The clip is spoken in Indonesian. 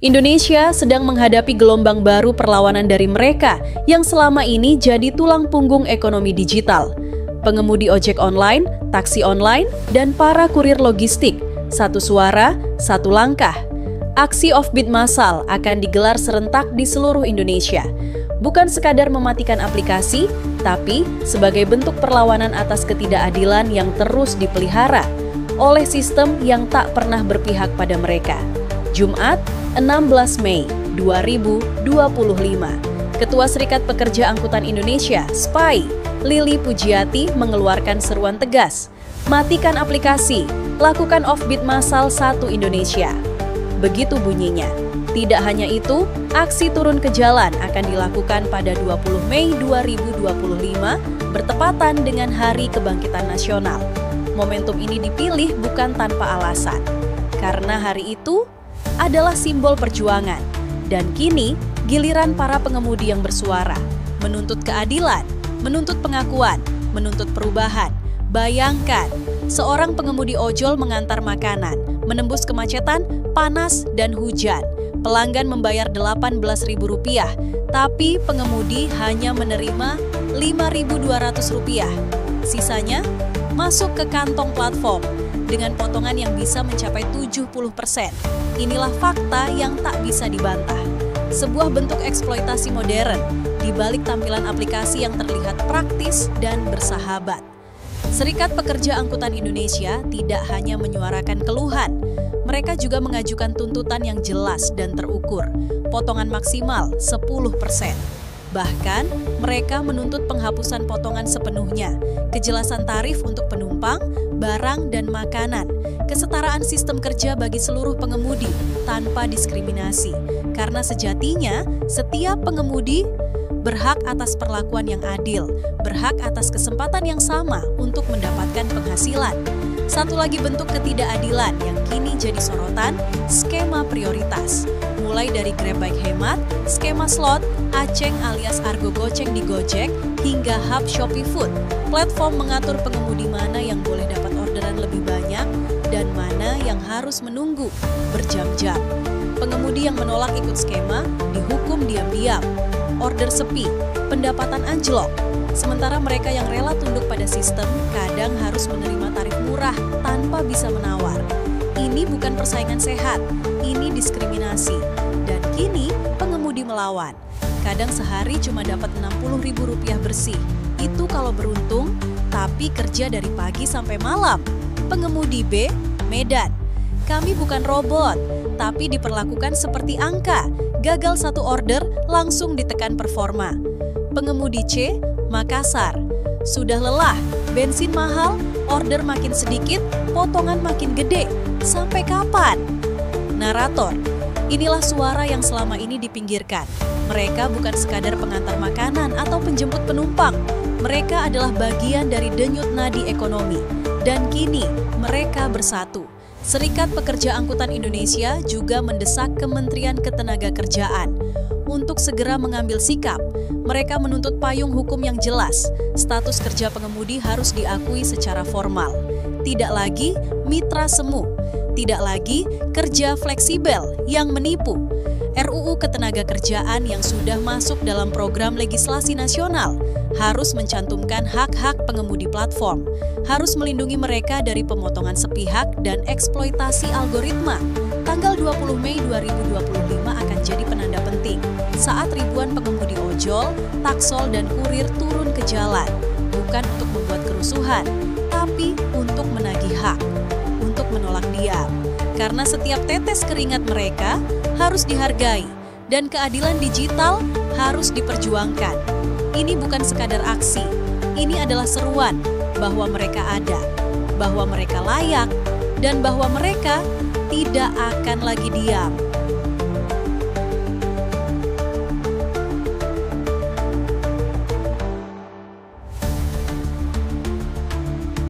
Indonesia sedang menghadapi gelombang baru perlawanan dari mereka yang selama ini jadi tulang punggung ekonomi digital. Pengemudi ojek online, taksi online, dan para kurir logistik. Satu suara, satu langkah. Aksi offbeat massal akan digelar serentak di seluruh Indonesia. Bukan sekadar mematikan aplikasi, tapi sebagai bentuk perlawanan atas ketidakadilan yang terus dipelihara oleh sistem yang tak pernah berpihak pada mereka. Jumat, 16 Mei 2025, Ketua Serikat Pekerja Angkutan Indonesia, SPAI, Lili Pujiati mengeluarkan seruan tegas. Matikan aplikasi, lakukan offbeat massal satu Indonesia. Begitu bunyinya. Tidak hanya itu, aksi turun ke jalan akan dilakukan pada 20 Mei 2025 bertepatan dengan Hari Kebangkitan Nasional. Momentum ini dipilih bukan tanpa alasan, karena hari itu adalah simbol perjuangan. Dan kini, giliran para pengemudi yang bersuara, menuntut keadilan, menuntut pengakuan, menuntut perubahan. Bayangkan, seorang pengemudi ojol mengantar makanan, menembus kemacetan, panas, dan hujan. Pelanggan membayar Rp18.000, tapi pengemudi hanya menerima Rp5.200. Sisanya masuk ke kantong platform dengan potongan yang bisa mencapai 70%. Inilah fakta yang tak bisa dibantah. Sebuah bentuk eksploitasi modern di balik tampilan aplikasi yang terlihat praktis dan bersahabat. Serikat Pekerja Angkutan Indonesia tidak hanya menyuarakan keluhan, mereka juga mengajukan tuntutan yang jelas dan terukur, potongan maksimal 10%. Bahkan, mereka menuntut penghapusan potongan sepenuhnya, kejelasan tarif untuk penumpang, barang, dan makanan, kesetaraan sistem kerja bagi seluruh pengemudi tanpa diskriminasi. Karena sejatinya, setiap pengemudi berhak atas perlakuan yang adil, berhak atas kesempatan yang sama untuk mendapatkan penghasilan. Satu lagi bentuk ketidakadilan yang kini jadi sorotan, skema prioritas. Mulai dari Grab Bike Hemat, skema slot, Aceng alias Argo Goceng di Gojek, hingga Hub Shopee Food. Platform mengatur pengemudi mana yang boleh dapat orderan lebih banyak dan mana yang harus menunggu berjam-jam. Pengemudi yang menolak ikut skema dihukum diam-diam. Order sepi, pendapatan anjlok. Sementara mereka yang rela tunduk pada sistem kadang harus menerima tarif murah tanpa bisa menawar. Ini bukan persaingan sehat, ini diskriminasi. Dan kini pengemudi melawan. Kadang sehari cuma dapat Rp60.000 bersih. Itu kalau beruntung, tapi kerja dari pagi sampai malam. Pengemudi B, Medan. Kami bukan robot, tapi diperlakukan seperti angka. Gagal satu order, langsung ditekan performa. Pengemudi C, Makassar. Sudah lelah, bensin mahal, order makin sedikit, potongan makin gede. Sampai kapan? Narator, inilah suara yang selama ini dipinggirkan. Mereka bukan sekadar pengantar makanan atau penjemput penumpang. Mereka adalah bagian dari denyut nadi ekonomi. Dan kini, mereka bersatu. Serikat Pekerja Angkutan Indonesia juga mendesak Kementerian Ketenagakerjaan untuk segera mengambil sikap. Mereka menuntut payung hukum yang jelas. Status kerja pengemudi harus diakui secara formal. Tidak lagi mitra semu. Tidak lagi kerja fleksibel yang menipu. RUU Ketenagakerjaan yang sudah masuk dalam program legislasi nasional harus mencantumkan hak-hak pengemudi platform, harus melindungi mereka dari pemotongan sepihak dan eksploitasi algoritma. Tanggal 20 Mei 2025 akan jadi penanda penting saat ribuan pengemudi ojol, taksol, dan kurir turun ke jalan, bukan untuk membuat kerusuhan, tapi untuk menagih hak, untuk menolak diam. Karena setiap tetes keringat mereka harus dihargai, dan keadilan digital harus diperjuangkan. Ini bukan sekadar aksi, ini adalah seruan bahwa mereka ada, bahwa mereka layak, dan bahwa mereka tidak akan lagi diam.